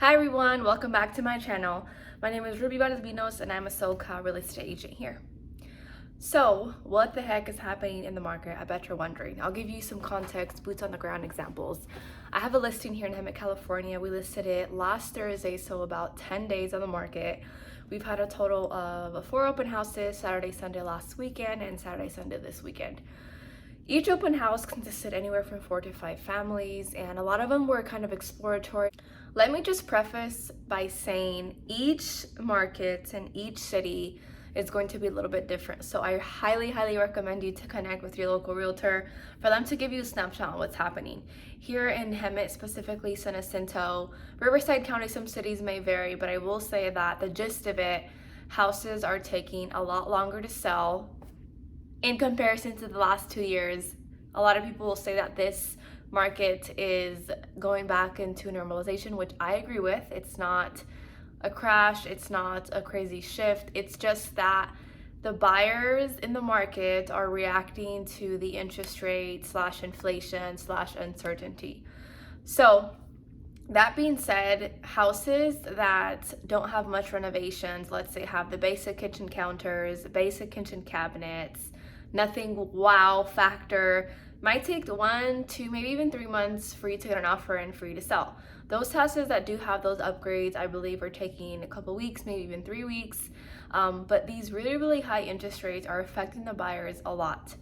Hi everyone, welcome back to my channel. My name is Ruby Valdovinos and I'm a SoCal real estate agent here. So, what the heck is happening in the market? I bet you're wondering. I'll give you some context, boots on the ground examples. I have a listing here in Hemet, California. We listed it last Thursday, so about 10 days on the market. We've had a total of 4 open houses, Saturday, Sunday last weekend, and Saturday, Sunday this weekend. Each open house consisted anywhere from 4 to 5 families, and a lot of them were kind of exploratory. Let me just preface by saying each market and each city is going to be a little bit different. So I highly recommend you to connect with your local realtor for them to give you a snapshot on what's happening. Here in Hemet, specifically San Jacinto, Riverside County, some cities may vary, but I will say that the gist of it, houses are taking a lot longer to sell in comparison to the last 2 years. A lot of people will say that this market is going back into normalization, which I agree with. It's not a crash, it's not a crazy shift. It's just that the buyers in the market are reacting to the interest rate / inflation / uncertainty. So that being said, houses that don't have much renovations, let's say have the basic kitchen counters, basic kitchen cabinets, nothing wow factor, might take 1 to maybe even 3 months for you to get an offer and for you to sell. Those houses that do have those upgrades, I believe, are taking a couple weeks, maybe even 3 weeks. But these really high interest rates are affecting the buyers a lot.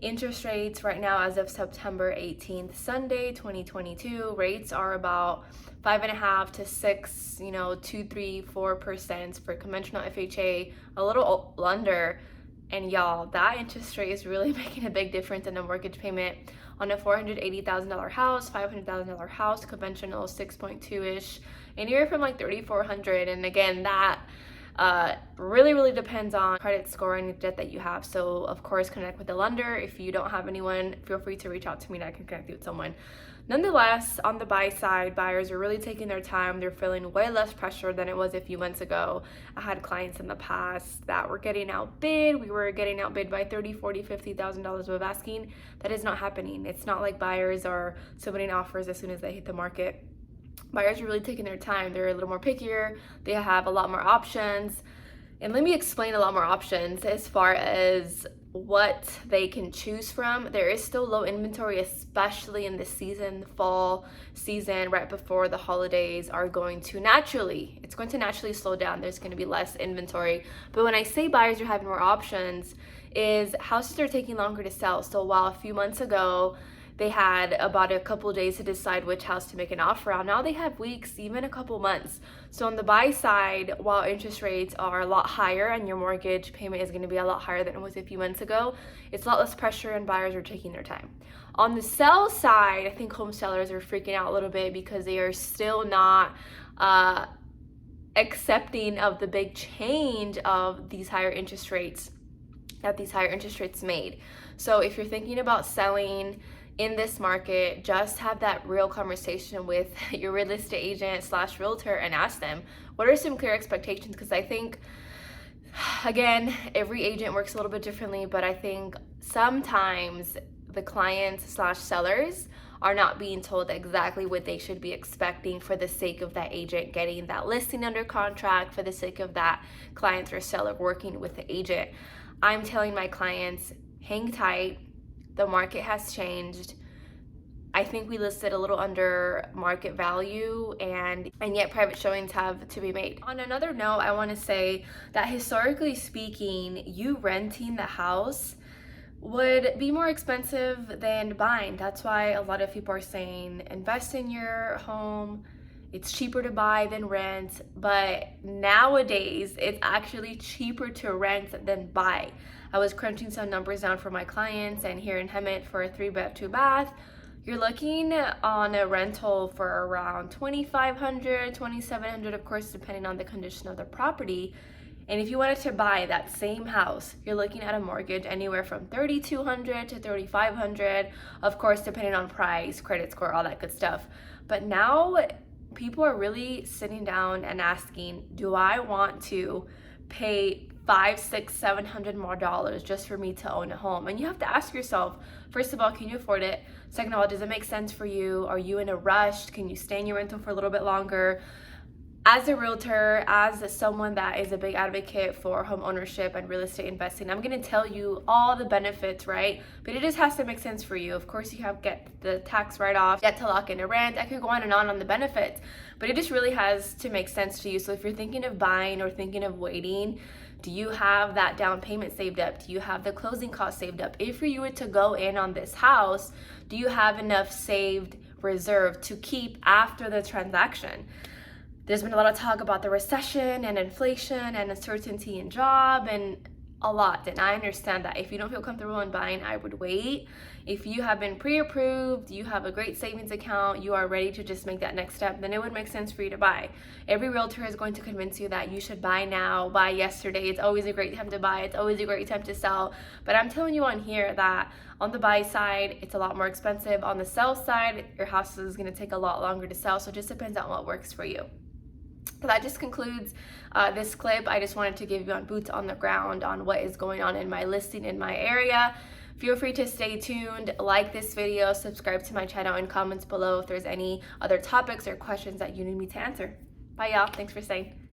Interest rates right now, as of September 18th, Sunday, 2022, rates are about 5.5 to 6, 2, 3, 4% for conventional FHA, a little under. And y'all, that interest rate is really making a big difference in a mortgage payment on a $480,000 house, $500,000 house, conventional 6.2-ish, anywhere from like $3,400. And again, that really depends on credit score and debt that you have. So of course, connect with the lender. If you don't have anyone, feel free to reach out to me and I can connect you with someone. Nonetheless, on the buy side, buyers are really taking their time. They're feeling way less pressure than it was a few months ago. I had clients in the past that were getting outbid. We were getting outbid by $30,000, $40,000, $50,000 of asking. That is not happening. It's not like buyers are submitting offers as soon as they hit the market. Buyers are really taking their time. They're a little more pickier. They have a lot more options. And let me explain a lot more options as far as what they can choose from. There is still low inventory, especially in the season, fall season, right before the holidays are going to naturally slow down. There's going to be less inventory. But when I say buyers are having more options, is houses are taking longer to sell. So while a few months ago, they had about a couple days to decide which house to make an offer on, now they have weeks, even a couple months. So on the buy side, while interest rates are a lot higher and your mortgage payment is going to be a lot higher than it was a few months ago, it's a lot less pressure and buyers are taking their time. On the sell side, I think home sellers are freaking out a little bit because they are still not accepting of the big change of these higher interest rates that these higher interest rates made. So if you're thinking about selling in this market, just have that real conversation with your real estate agent / realtor and ask them, what are some clear expectations? Because I think, again, every agent works a little bit differently, but I think sometimes the clients / sellers are not being told exactly what they should be expecting for the sake of that agent getting that listing under contract, for the sake of that client or seller working with the agent. I'm telling my clients, hang tight. The market has changed. I think we listed a little under market value, and yet private showings have to be made. On another note, I want to say that historically speaking, you renting the house would be more expensive than buying. That's why a lot of people are saying invest in your home. It's cheaper to buy than rent, but nowadays it's actually cheaper to rent than buy. I was crunching some numbers down for my clients, and here in Hemet for a 3-bed, 2-bath, you're looking on a rental for around $2,500, $2,700, of course, depending on the condition of the property. And if you wanted to buy that same house, you're looking at a mortgage anywhere from $3,200 to $3,500, of course, depending on price, credit score, all that good stuff. But now people are really sitting down and asking, do I want to pay $500, $600, $700 more dollars just for me to own a home? And you have to ask yourself, first of all, can you afford it? Second of all, does it make sense for you? Are you in a rush? Can you stay in your rental for a little bit longer? As a realtor, as someone that is a big advocate for home ownership and real estate investing, I'm going to tell you all the benefits, right? But it just has to make sense for you. Of course, you have get the tax write-off, get to lock in a rent. I could go on the benefits, but it just really has to make sense to you. So if you're thinking of buying or thinking of waiting, do you have that down payment saved up? Do you have the closing costs saved up? If you were to go in on this house, do you have enough saved reserve to keep after the transaction? There's been a lot of talk about the recession and inflation and uncertainty in job and a lot. And I understand that if you don't feel comfortable in buying, I would wait. If you have been pre-approved, you have a great savings account, you are ready to just make that next step, then it would make sense for you to buy. Every realtor is going to convince you that you should buy now, buy yesterday. It's always a great time to buy. It's always a great time to sell. But I'm telling you on here that on the buy side, it's a lot more expensive. On the sell side, your house is going to take a lot longer to sell. So it just depends on what works for you. So that just concludes this clip. I just wanted to give you on boots on the ground on what is going on in my listing in my area. Feel free to stay tuned, like this video, subscribe to my channel, and comments below if there's any other topics or questions that you need me to answer. Bye y'all, thanks for staying.